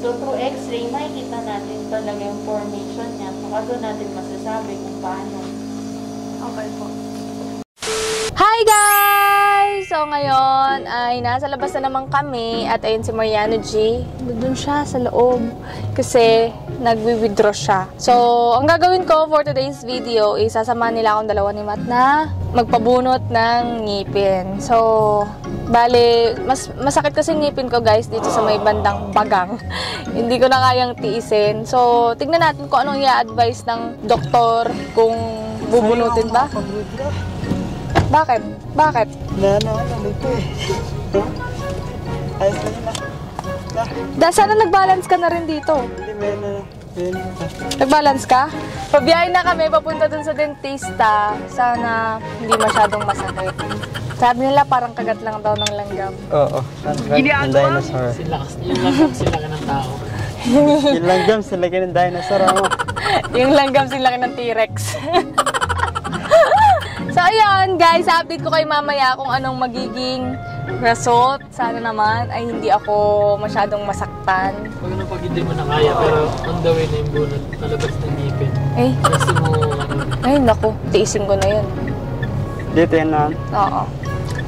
So, through x-ray, makikita natin talaga yung formation niya. Saka doon natin masasabi kung paano. Okay po. Hi guys! So ngayon ay nasa labas na naman kami at ayun si Mariano G. Doon siya sa loob kasi nagwi-withdraw siya. So ang gagawin ko for today's video is sasamahan nila akong dalawa ni Matt na magpabunot ng ngipin. So bale, masakit kasi ngipin ko guys dito sa may bandang bagang. Hindi ko na kayang tiisin. So tignan natin kung anong i-advise ng doktor kung bubunutin ba. Bakit? Bakit? Nalito eh. Ayos na na. Sana nag-balance ka na rin dito. Hindi, Nag-balance ka? Pabiyahin na kami, papunta dun sa dentista. Sana hindi masyadong masakit. Sabi nila parang kagat lang daw ng langgam. Oo. Yung dinosaur. Yung langgam sila ka ng tao. Yung langgam sila ka ng dinosaur ako. Yung langgam sila ka ng T-Rex. So, ayun, guys, update ko kay mamaya kung anong magiging result. Sana naman ay hindi ako masyadong masaktan. Pag hindi mo na kaya, pero on the way na yung bunot, palabas ng ngipin. Kasi mo, Ay, naku, tiisin ko na yun. Dito yan na. Oo.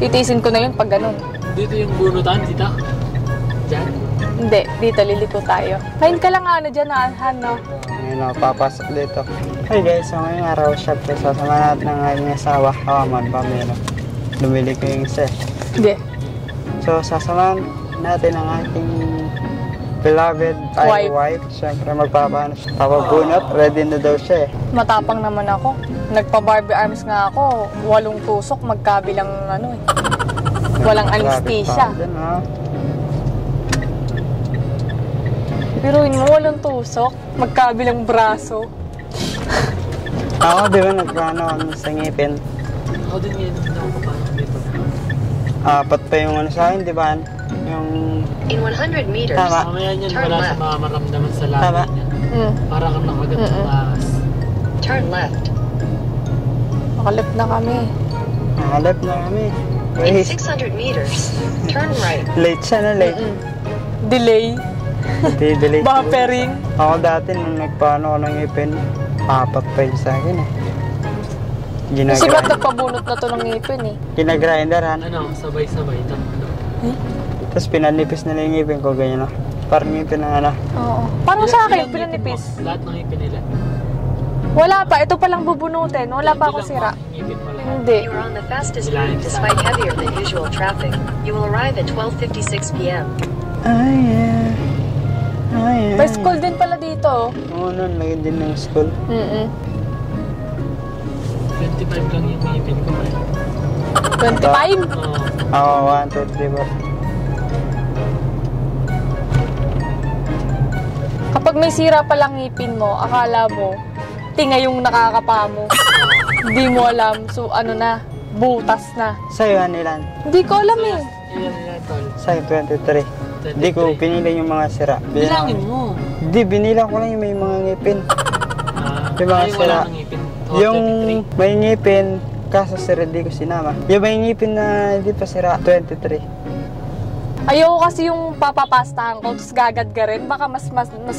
Titiisin ko na yun pag ganun. Dito yung bunutan, dito? Diyan? Hindi, dito, liliko tayo. Fine ka lang dyan, no? Ngayon ako papasok dito. Hey guys, so ngayong araw, syempre sasama natin ang aking asawa. Kawaman pa meron. Lumili ko yung isa. Hindi. So sasamahan natin ang aking beloved wife. Syempre magpapano siya. Papabunot, ready na daw siya eh. Matapang naman ako. Nagpa-Barbie arms nga ako. 8 tusok, magkabilang walang anesthesia. Pero mo 8 tusok, magkabilang braso. Ako, di ba nagplano sa ngipin? Ako din ngayon na ako parang dito. Apat pa yung sa akin, di ba? Yung... In 100 meters, Tama. Mamaya niyan, wala sa mga maramdaman sa labi niya. Para kang nakagat sa taas. turn left. Nakalip na kami. Nakalip na kami. In Wait, 600 meters, turn right. late siya na, late. Delay. Hindi, delay. Buffering. Ako dati, nung nagpaano ko ng ngipin, apat pa yun sa akin eh. Kasi ba't nagpabunot na to ng ngipin eh? Ginagrinderan. Ano, sabay-sabay. Tapos pinanipis na yung ngipin ko, ganyan na. Parang ngipin ng ano. Oo. Parang sa akin, pinanipis. Lahat ng ngipin nila. Wala pa, ito palang bubunutin. Wala pa ako sira. Hindi. You are on the fastest route despite heavier than usual traffic. You will arrive at 12:56 p.m. Ay, yeah. Ay, yeah. May school din pala dito. Oo, nun, lagyan din ng school. 25 lang yung ngipin ko. 25? Oo, 1, 2, 3, 4. Kapag may sira palang ngipin mo, akala mo, tinga yung nakakapa mo. Hindi mo alam. So, ano na, butas na. Sa'yo, Anilan? Hindi ko alam eh. Ilan nila, tol? Sa'yo, 23. Hindi ko pinili yung mga sira. Bilangin mo. Hindi, binilang ko lang yung may mga ngipin. Yung mga Ay, sira. wala kang ngipin. Oh, Yung 23. may ngipin, kaso sira di ko sinama. Yung may ngipin na hindi pa sira, 23. Ayoko kasi yung papapastahan ko, tapos gagad ka rin. Baka mas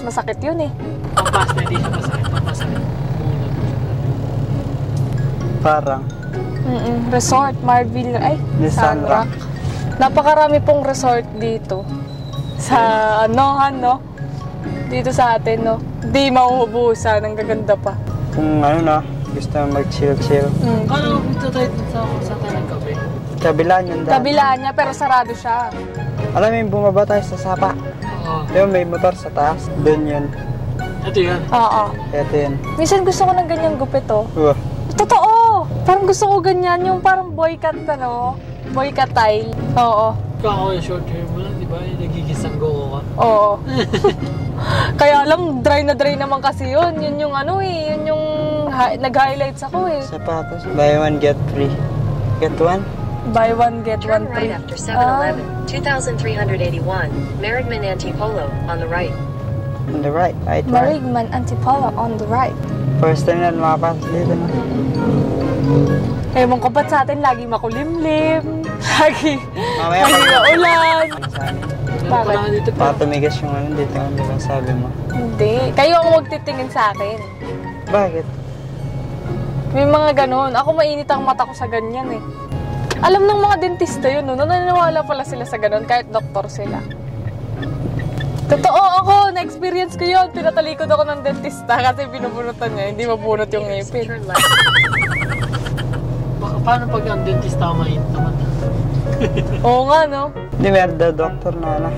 masakit yun eh. Ang pasta, hindi siya masakit. Ang masakit. Parang. Resort, Marville, ay, Di Sunrock. Napakarami pong resort dito. Sa ano, dito sa atin, no. Di mauubusan, ang gaganda pa. Kung ano na, gusto mag-chill-chill. Ano, ito tayo sa tayo ng kape? Kabilaan yun dahil. Kabilaan niya, pero sarado siya. Alam mo yung bumaba tayo sa sapa. Oo. Yung may motor sa taas, doon yun. Ito yan. Oo. Ito yun. Minsan gusto ko ng ganyang gupit, oh. Totoo! Parang gusto ko ganyan, yung parang boycut, boycut style. Oo. Ako yung short hair mo lang, di ba? Nagigisang go ka. Oo. Kaya lang, dry na dry naman kasi yun. Yun yung yun yung nag-highlights ako eh. Sapatos, buy one, get free. Get one? Buy one, get Turn one right free. after 7-Eleven, 2381, Merrickman Antipolo, on the right. On the right, right. Marigman Antipolo on the right. First time na lumapasok dito, no? Ewan ko ba't sa atin lagi makulimlim. Lagi Mamaya maulan. Sa amin. Meron pa lang dito pa. Tumigas yung ano dito, di ba sabi mo? Hindi. Kayo ang magtitingin sa akin. Bakit? May mga ganon. Ako mainit ang mata ko sa ganyan eh. Alam ng mga dentista yun, no? Naniniwala pala sila sa ganon kahit doktor sila. Totoo ako, na-experience ko yun. Pinatalikod ako ng dentista kasi binubunutan niya. Hindi mabunot yung ngipin. Turn left. Paano pag ang dentista mainit naman? Oo nga, no? Di meron daw doktor na ano,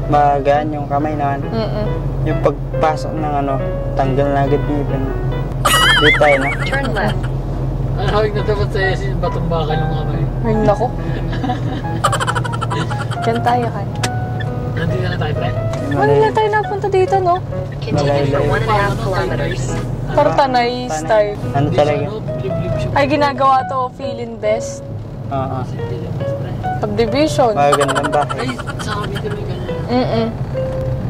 magaan yung kamay na ano. Yung pagpasok ng ano, tanggal na agad yung ipin. Di tayo na. Turn left. Ang hawig na dapat sa esin, batong bakal yung kamay. Ay, nako. Diyan tayo, kan. Nandito na tayo, pre. Ano na tayo napunta dito, no? Continue for 1.5 kilometers. Partanay style. Ano talaga? Liblib siya. Ay, ginagawa to, feeling best. Oo. Subdivision. Magandang bahay. Ay, sa kami kami ganyan.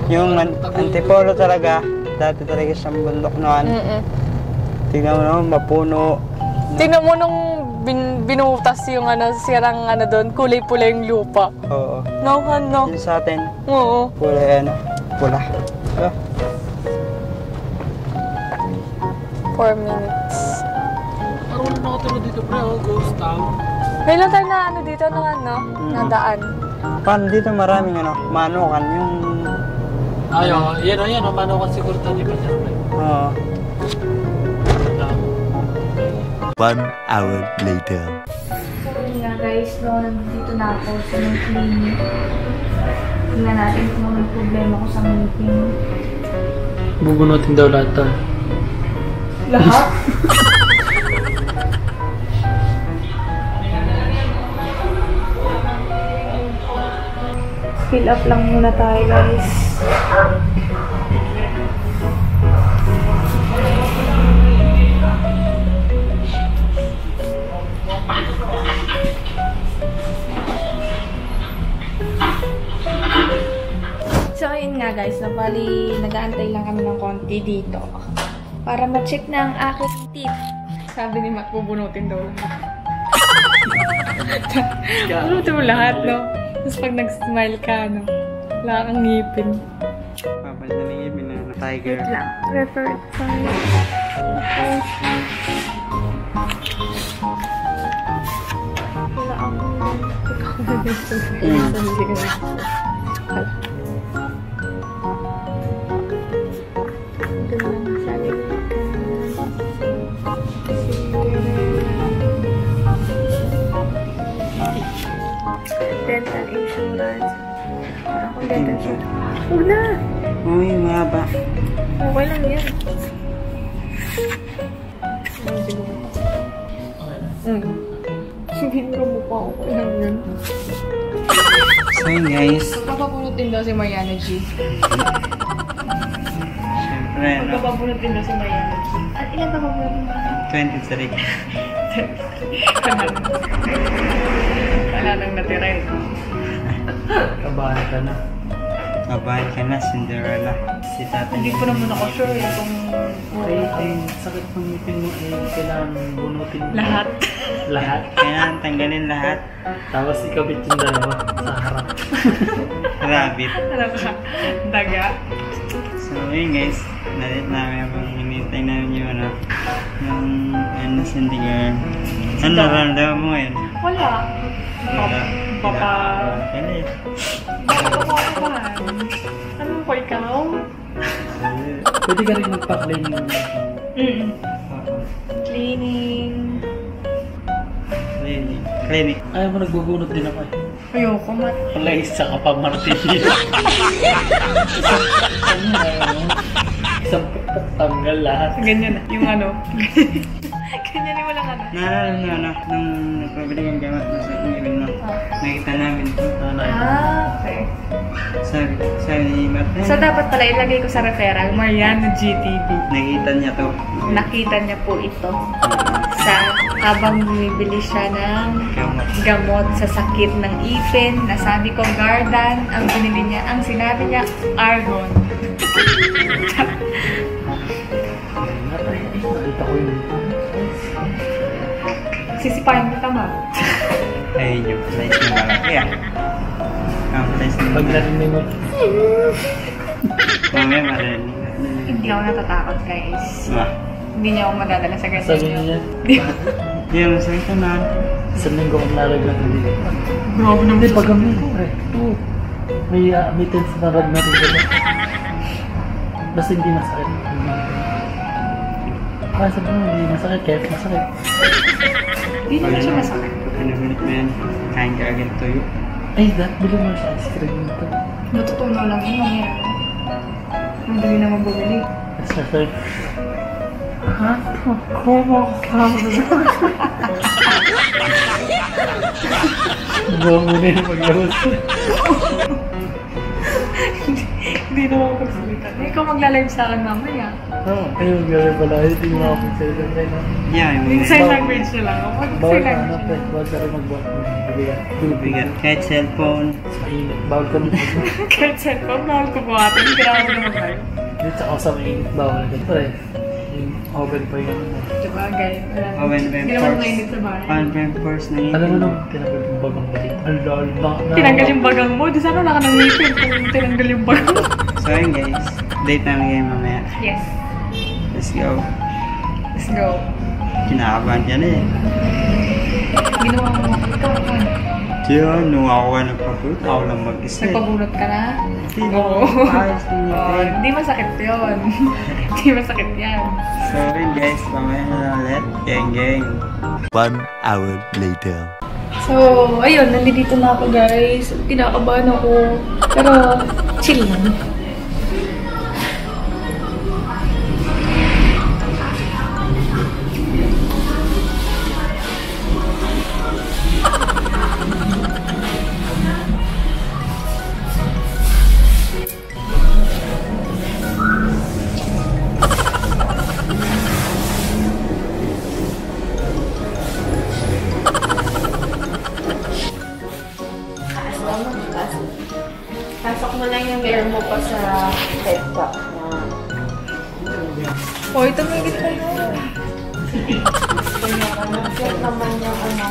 Yung antipolo talaga, dati talaga siyang bundok noon. Tingnan mo naman, mapuno. Tingnan mo nung binutas yung ano, sirang ano doon, kulay-pula yung lupa. Oo. No, ano? Yung sa atin, Oo. kulay ano, pula. Oh. 4 minutes. Parang wala nakatulog dito, pre. Oh, ghost town. May lang tayo na ano dito, no, ano, nadaan. Paano dito maraming ano, manukan yung... Ay, oh, yan, oh, manukan siguro tayo ba dyan, pre? Oo. 1 hour later. So, yun nga guys, no, nandito na ako sa may clinic. Tingnan natin kung ano problema ko sa ngipin. Bubunutin daw lahat to. Lahat? Fill up lang muna tayo guys. So, ayun nga guys, bali nag-aantay lang kami ng konti dito para ma-check na ang aking teeth. Sabi ni Matt, bubunutin daw lahat. Bubunutin mo lahat, no? Tapos pag nag-smile ka, no? Wala kang ngipin. Papadalingin mo na tiger. Wait lang. Refer tayo. Wala akong dental insurance. Wala akong dental insurance. Una! Uy, mahaba. Okay lang yan. Binura mo pa ako. Okay lang yan. So yun guys, Magpapabunot din daw si Mariana G. syempre ano, Magpapabunot din daw si Mariana G. At ilan ka babunot mo? 23. Wala nang natira yun. Kabahan ka na. Kabahan ka na, Cinderella. Si tatay. Hindi ko naman ako sure kung Ay, sakit ng ngipin mo, kailangan bunutin mo. lahat. Lahat. Kailangan tanggalin lahat. Tapos ikabit yung dalawa sa harap. Rabbit. Ano ba? Daga. So yun guys, nalit namin habang hinintay namin yung ano, yung ano, Cindy. Ano nararamdaman mo ngayon? Wala. Papa. Galit. Ano ko ikaw? Pwede ka rin magpa-cleaning. Cleaning. Clinic. Ayaw mo, nagbubunot din ako eh. Ayoko, Mat. Wala, isa ka pa, Martin. Isang pukpok tanggal lahat. Ganyan na. Yung ano. Ganyan yung walang ano. Naalala mo ano, nung nagpabili kang gamot mo sa ngipin mo, nakita namin ito. Okay. Sabi ni Martin, So, dapat pala ilagay ko sa referral, Mariana GTV. nakita niya to. Nakita niya po ito sa habang bumibili siya ng gamot sa sakit ng ipin. Nasabi ko, Gardan. Ang binili niya, ang sinabi niya, Argon. Nakita ko yun. Sisipahin mo tama. Ayun yung place na malaki ah. Ang place Pag narinig mo. Mamaya marinig. Hindi ako natatakot, guys. Hindi niya ako madadala sa ganyan. Sabi niya. Hindi mo sakit na. Isang linggo kong nalagyan na dito. Grabe naman. Hindi, pag kami ko eh. Oo. May tense na rag natin dito. Basta hindi masakit. Sabi mo, hindi masakit. Kaya masakit. Hindi naman siya masakit. Pinagulit mo yan. Kain ka agad tuyo. Ay, bili mo siya. Ice cream nito. Matutunaw lang yun. Mamaya. Madali naman bumili. Sabi, ha? Kumo ka. Buwan mo na yung maglabas. Hindi naman ako pagsalita. Ikaw magla-live sa akin mamaya. Oo, ayun gawin pala. Hindi mo ako pagsalita tayo na. Yeah, Yung sign language na lang. Bawal Mag-sign ka na, language. Pet. Bawal ka rin magbuhat mo. Bibigan. Bigat. Kahit cellphone. Sa init. Bawal ka rin. Kahit cellphone, bawal ko buhatin. Grabe naman tayo. Dito sa ako sa mainit. Bawal ka. Pre, yung oven pa yun. Diba, guys? Oven Hindi naman mainit sa bahay. Oven first na yun. Alam mo nung tinanggal yung bagang balik. Ang lol na. Tinanggal yung bagang mo. Di sana wala ka nang ngipin kung tinanggal yung bagang mo. So yun guys. Date namin kayo mamaya. Yes. Let's go. Let's go. Kinakabahan ka na eh. Ginawa mo ka. Diyan, nung ako ka nagpapulot, ako lang mag-isa. Nagpabunot ka na? Oo. Ayos Oh, din. hindi masakit yun. Hindi masakit yan. So yun guys, mamaya na lang ulit. Geng. 1 hour later. So, ayun, nandito na ako guys. Kinakabahan ako. Pero, chill lang. Pasok mo lang yung hair mo pa sa head top. Oh, ito may gito yun. Check naman yung ano.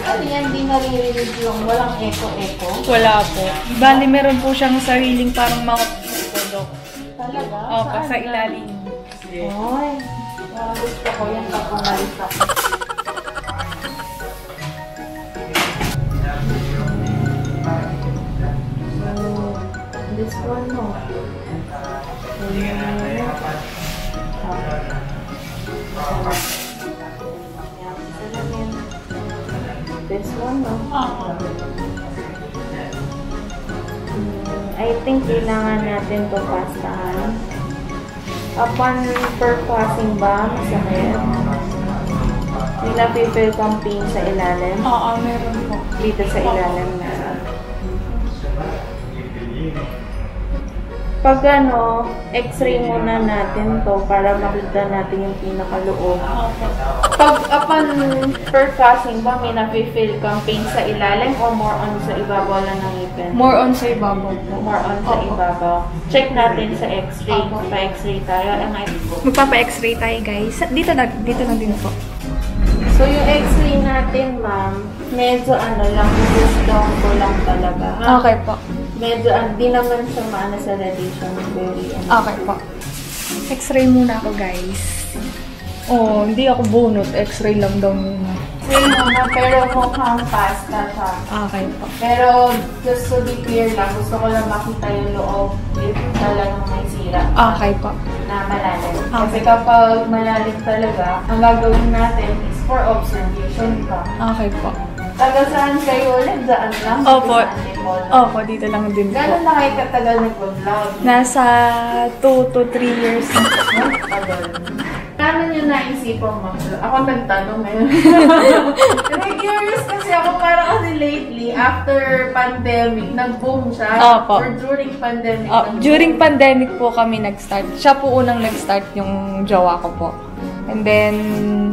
Ano yan, di naririnig yung walang echo-echo. Wala po. Bali, meron po siyang sariling parang mouthpiece po, Dok. Talaga? Opo, sa ilalim. Ay, gusto ko yan pag umalis ako. This one, no. This one, no. I think kailangan natin to pastahan. Upon percussing ba, masakit? May napipil kang pain sa ilalim? Oo, meron po. Dito sa ilalim na. Pag ano, x-ray muna natin to para makita natin yung pinakaloob. Pag upon percussing ba, may napipil kang pain sa ilalim o more on sa ibabaw lang ng ngipin? More on sa ibabaw po. More on sa ibabaw. Check natin sa x-ray. Pa-x-ray tayo. Magpapa-x-ray tayo, guys. Dito na din po. So, yung x-ray natin, ma'am, medyo ano lang, boost down ko lang talaga. Ha? Okay po. Medyo, di naman siya maana sa radiation. Very, Okay po. X-ray muna ako, guys. Oh, hindi ako bunot. X-ray lang daw muna. X-ray muna, pero mukhang pasta siya. Okay po. Pero, just to be clear lang, gusto ko lang makita yung loob if talagang may sira. Okay po. Na malalim. Kasi kapag malalim talaga, ang gagawin natin is for observation ka. Okay po. Taga saan kayo ulit? Daan lang? Opo. Saan Nepal? Opo, dito lang din po. Gano'n na kayo katagal nag-vlog? Nasa 2 to 3 years na. Tagal. Paano nyo naisipang mag-vlog? Ako nagtanong ngayon. Curious kasi ako parang kasi lately, after pandemic, nag-boom siya. Opo. Or during pandemic. During pandemic po kami nag-start. Siya po unang nag-start yung jowa ko po. And then,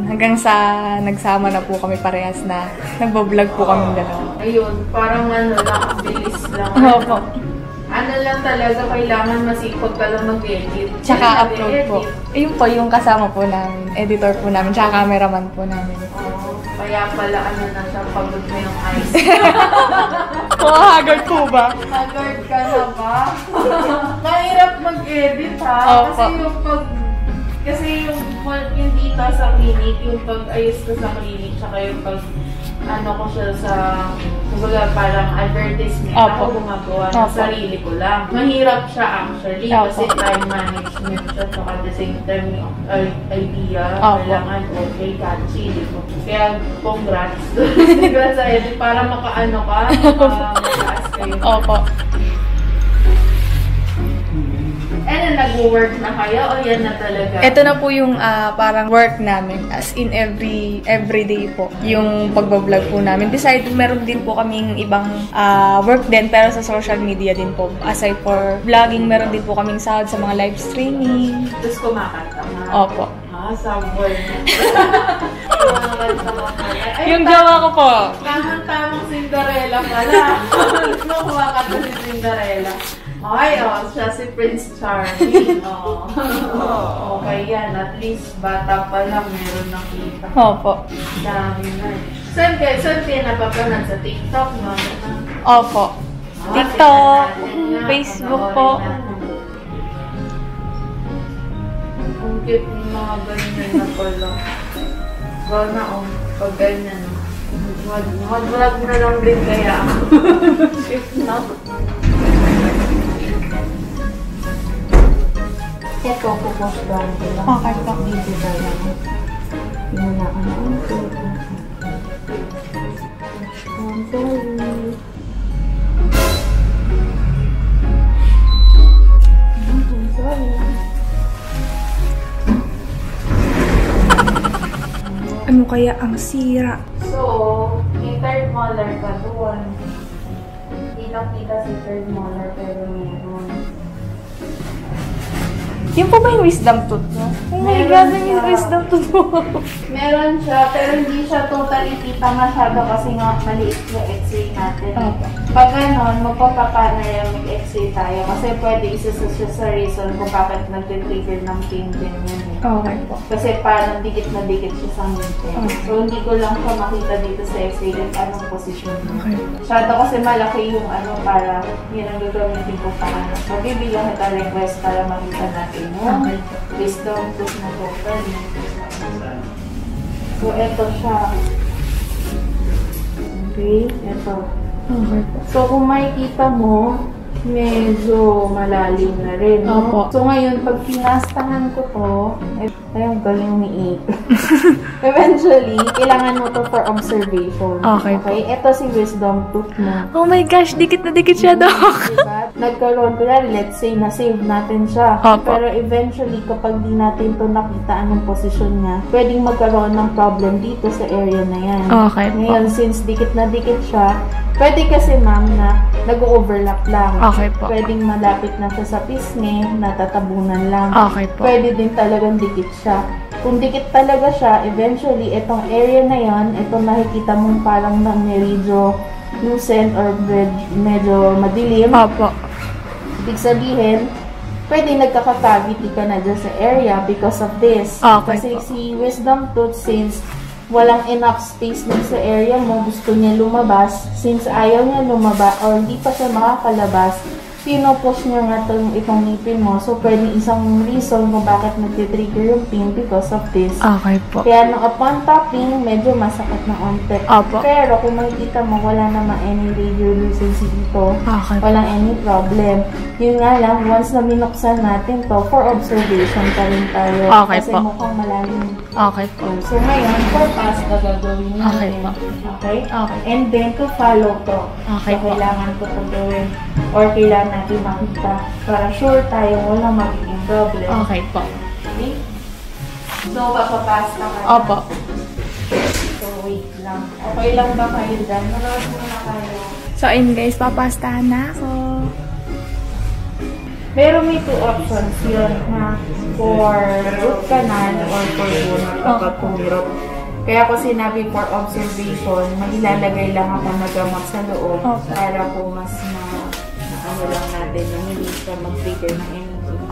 hanggang sa nagsama na po kami parehas na nagbablog po kami dalawa. Ayun, parang ano lang, bilis lang. Opo. Ano lang talaga, kailangan masipag ka lang mag-edit. Tsaka upload po. Ayun po, yung kasama po namin, editor po namin, tsaka cameraman po namin. Oh, kaya pala ano na siya, pagod na yung eyes. Haggard po ba? Haggard ka na ba? Mahirap mag-edit ha. Opo. Kasi yung dito sa clinic, yung pag-ayos ko sa clinic, tsaka yung ko siya sa, kumbaga parang advertisement, Opo. ako gumagawa ng Opo. sarili ko lang. Mahirap siya actually, Opo. kasi time management siya, tsaka at the same time yung idea, Opo. kailangan okay, catchy, di ba? Kaya congrats. Congrats sa edit, para makaano ka, mataas kayo. Opo. And nag-work na kayo o yan na talaga? Ito na po yung parang work namin. As in everyday po. Yung pagbablog po namin. Besides, meron din po kaming ibang work din pero sa social media din po. Aside for vlogging, meron din po kaming sahod sa mga live streaming. Tapos kumakanta nga. Opo. Somewhere. Yung jowa ko po. Tamang Cinderella pala. No, kumakanta si Cinderella. Okay, siya si Prince Charming. Okay yan. At least bata pa lang meron nakita. Opo. Dami na. Saan kayo napapanood? Sa TikTok, no? Opo. TikTok, Facebook po. Ang cute yung mga ganyan na pala. Gana pag ganyan. Mag-vlog na lang din kaya. If not. Ito, pupost down ko lang. Okay po. Dito tayo. Yun na, I'm sorry. Ano kaya ang sira? So, yung third molar ka doon. Hindi nakita si third molar pero meron. Yung po ba yung wisdom tooth mo? Oh my God, yung wisdom tooth mo. Meron siya, pero hindi siya totally kita masyado kasi nga maliit yung x-ray natin. Okay. Pag ganon, magpapapanoramic x-ray tayo kasi pwede isa siya sa reason kung bakit nag-trigger ng pain din yun. Okay po. Kasi parang dikit na dikit siya sa ngipin. Okay. So, hindi ko lang siya makita dito sa x-ray kung anong posisyon mo. Okay. Masyado kasi malaki yung para yun ang gagamitin ko pa ano. Magbibigyan kita request para makita natin yung Okay. wisdom tooth na total. So, eto siya. Okay, eto. Okay po. So, kung makikita mo, medyo malalim na rin, no? Opo. So, ngayon, pag pinastahan ko to, ayun, galing ni eventually, kailangan mo to for observation. Okay. Ito si wisdom tooth mo. Oh my gosh, dikit na dikit siya, Doc. Diba? Nagkaroon ko na, let's say, na-save natin siya. Opo. Pero eventually, kapag di natin to nakita anong posisyon niya, pwedeng magkaroon ng problem dito sa area na yan. Okay po. Ngayon, since dikit na dikit siya, pwede kasi ma'am na nag-overlap lang. Okay po. Pwedeng malapit na siya sa pisngi, natatabunan lang. Okay po. Pwede din talagang dikit siya. Kung dikit talaga siya, eventually, itong area na yan, itong nakikita mong parang medyo lucent or medyo madilim. Opo. Ibig sabihin, pwede nagkaka-cavity ka na dyan sa area because of this. Okay Kasi po. si wisdom tooth, since walang enough space dun sa area mo, gusto niya lumabas. Since ayaw niya lumabas or hindi pa siya makakalabas, pinupush niya nga itong ngipin mo. So, pwede isang reason kung bakit nagtitrigger yung pain because of this. Okay po. Kaya nung upon tapping, medyo masakit na onte. Opo. Pero kung makikita mo, wala naman any radiolucency dito. Okay po. Walang any problem. Yun nga lang, once na binuksan natin to, for observation pa rin tayo. Okay Kasi po. mukhang malalim. Okay po. So ngayon, for us, gagawin natin. Okay po. Okay? Okay. And then, to follow to. Okay So, po. kailangan ko to gawin. Or kailangan natin makita. Para sure tayo, walang magiging problem. Okay po. Okay? So, papapasta ka. Opo. So, wait lang. Okay lang ba kayo dyan? Manood muna kayo. So, ayun guys, papastahan na ako. Pero may two options yun na for root canal or for donor kapag kumirot. Kaya ko sinabi for observation, magilalagay lang ako na gamot sa loob para po mas ano lang natin na hindi siya mag-trigger ng anything.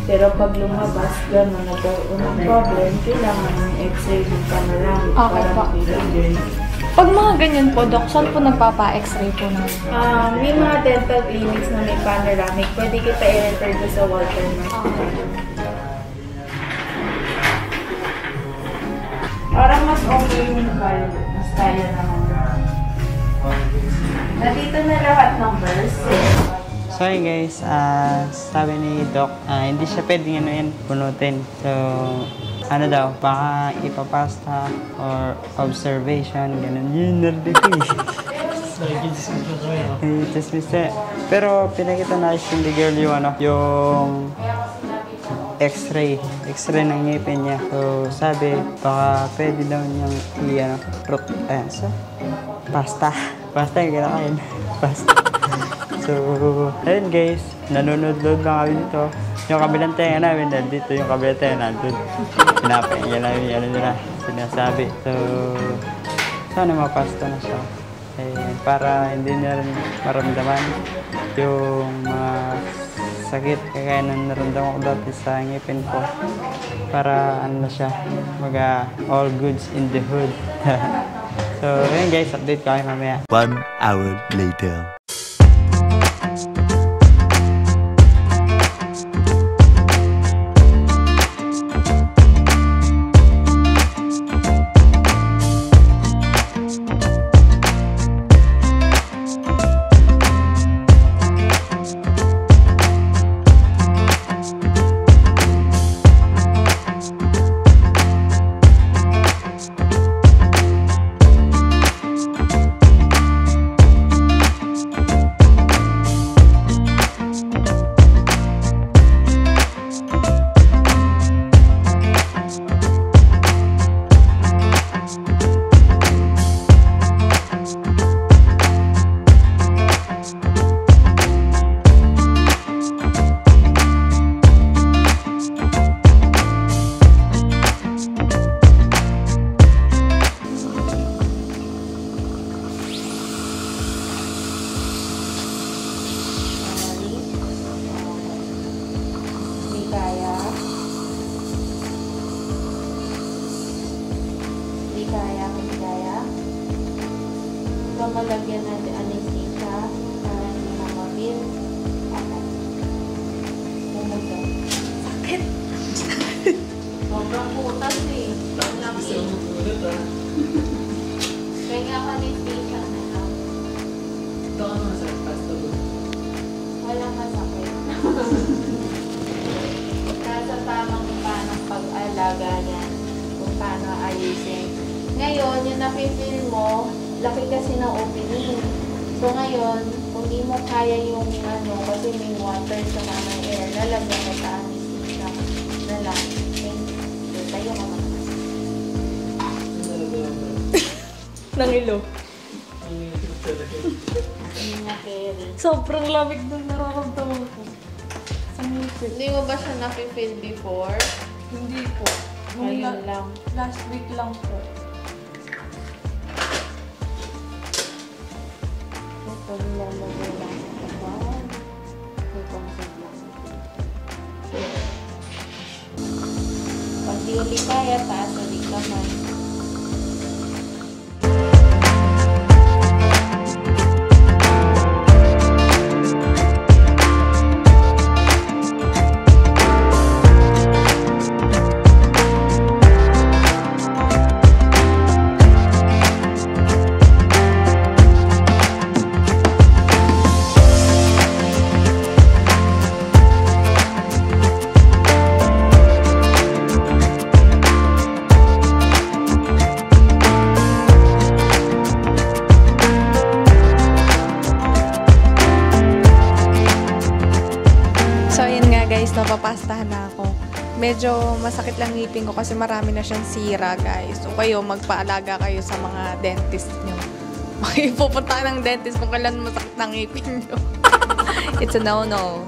Pero pag lumabas, gano'n, nagkaroon ng problem, kailangan ng x-ray ka na lang para makita. Pag mga ganyan po, Dok, saan po nagpapa-x-ray po na? May mga dental clinics na may panoramic. Pwede kita i-refer doon sa Walter Mark. Parang mas okay yung value. Mas kaya naman. Nandito na lahat numbers. So yun guys, sabi ni Doc, hindi siya pwedeng ano yan, punutin. So, ano daw, baka ipapasta or observation, ganun. Yun, narinig ko eh. Pero pinakita na si girl yung ano, yung x-ray ng ngipin niya. So, sabi, baka pwede daw niyang pasta yung kinakain. Pasta. So, ayun guys, nanonood lang kami dito. Yung kabilang tenga namin, dito yung kabilang tenga nandun. Pinapakinggan namin, ano nila, sinasabi. So, sana mapasta na siya. Para hindi na rin maramdaman yung mga sakit kaya nang naramdaman ko dati sa ngipin ko. Para ano na siya, all goods in the hood. So, ayun guys, update ko kayo mamaya. 1 hour later. Malagyan natin anesthesia para hindi na mabin. Sakit! Sobrang putas eh. Laki. Kaya nga anesthesia na lang. Doon naman sa pasta doon. Walang masakit. Nasa tamang paanong pag-alaga niyan. Kung paano ayusin. Ngayon, yung nafe-feel mo, laki kasi ng opening. So ngayon, kung di mo kaya yung ano, kasi may water sa mga air, lalagyan mo sa anesthesia na lang. Okay? So, tayo ka naman. Nangilo. Sobrang Sobrang lamig nung nararamdaman ko. Sa ngipin. Hindi mo ba siya nafe-feel before? Hindi po. Nung Ngayon lang. last week lang po. Ito, nilalagay lang sa katawan. May concept lang. Pag di ulit kaya, taas ulit kamay. Napapastahan na ako. Medyo masakit lang ngipin ko kasi marami na siyang sira, guys. So kayo, magpaalaga kayo sa mga dentist nyo. Pupunta ng dentist kung kailan masakit ng ngipin nyo. It's a no-no.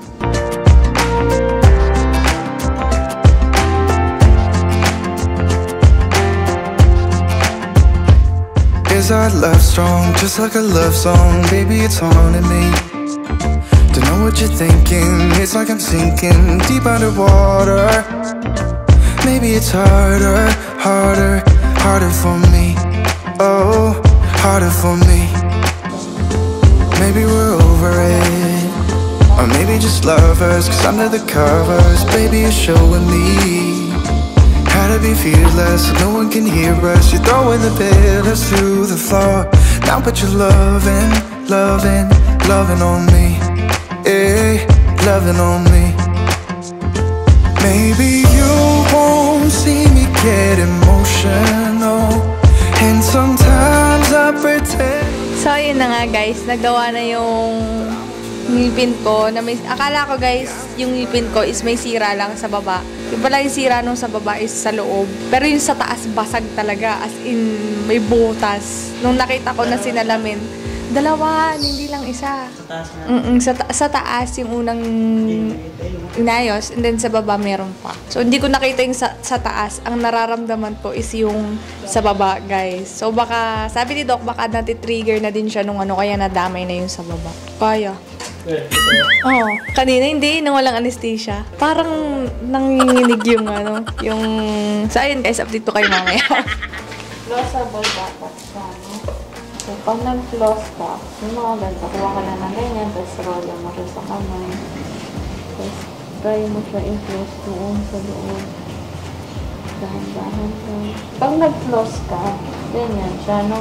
Is our love strong, just like a love song? Baby, it's haunting me. Don't know what you're thinking. It's like I'm sinking deep underwater. Maybe it's harder for me. Oh, harder for me. Maybe we're over it, or maybe just lovers, 'cause under the covers, baby, you're showing me how to be fearless, so no one can hear us. You're throwing the pillars through the floor. Now put your loving, loving, loving on me. Hey, loving on me. Maybe you won't see me get emotional, and sometimes I pretend. So, yun na nga guys. Nagawa na yung ngipin ko. Na may, akala ko guys, yung ngipin ko is may sira lang sa baba. Yung pala yung sira nung sa baba is sa loob. Pero yung sa taas, basag talaga. As in, may butas. Nung nakita ko na sinalamin, dalawa, hindi lang isa. Sa taas yung unang inayos, and then sa baba meron pa. So, hindi ko nakita yung sa taas. Ang nararamdaman ko is yung sa baba, guys. So, baka, sabi ni Doc, baka nati-trigger na din siya nung ano, kaya nadamay na yung sa baba. Kaya. Oo. Kanina hindi, nang walang anesthesia. Parang nanginginig yung ano, yung... So, ayun guys, update ko kayo mamaya. Flossable dapat siya, no? So, pag nag-floss ka, yung mga ganito, kuha ka na ng ganyan, tapos roll mo siya sa kamay. Tapos, try mo siya i-floss doon sa loob. Dahan-dahan ka. Pag nag-floss ka, ganyan siya, no?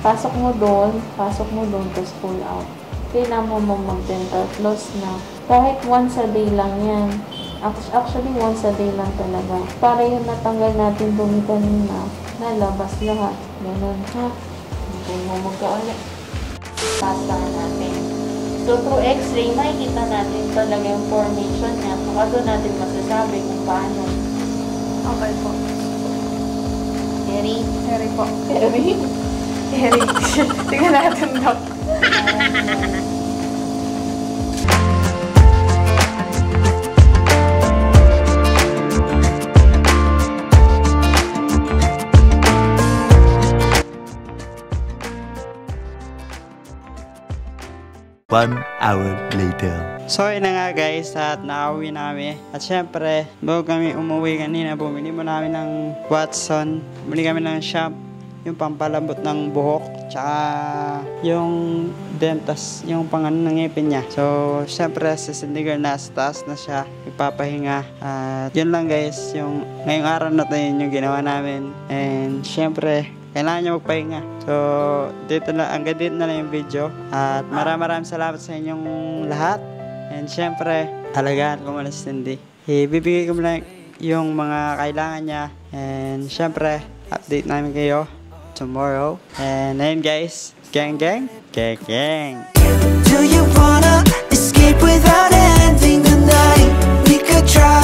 Pasok mo doon, tapos pull out. Kailangan mo mag-dental floss na. Kahit once a day lang yan. Actually, once a day lang talaga. Para yung natanggal natin dumi kanina, nalabas lahat. Ganun, ha? Hindi mo magkaulit. Pasta natin. So, through x-ray, makikita natin talaga yung formation niya. Saka doon natin masasabi kung paano. Okay po. Harry? Harry po. Harry? Harry. Tingnan natin, Doc. One hour later. So yun na nga guys, at nakauwi na kami. At syempre, bago kami umuwi kanina, bumili mo namin ng Watson. Bumili kami ng shampoo, yung pampalambot ng buhok, tsaka yung dentas, yung pangano ng ngipin niya. So syempre, si Cindy Girl nasa taas na siya, ipapahinga. At yun lang guys, yung ngayong araw na to, yun yung ginawa namin. And syempre, kailangan niya magpahinga. So, dito na, hanggang dito na lang yung video. At maraming salamat sa inyong lahat. And syempre, alagaan ko muna si Cindy. Ibibigay ko muna yung mga kailangan niya. And syempre, update namin kayo tomorrow. And ayun guys, gang. Do you wanna escape without ending the night? We could try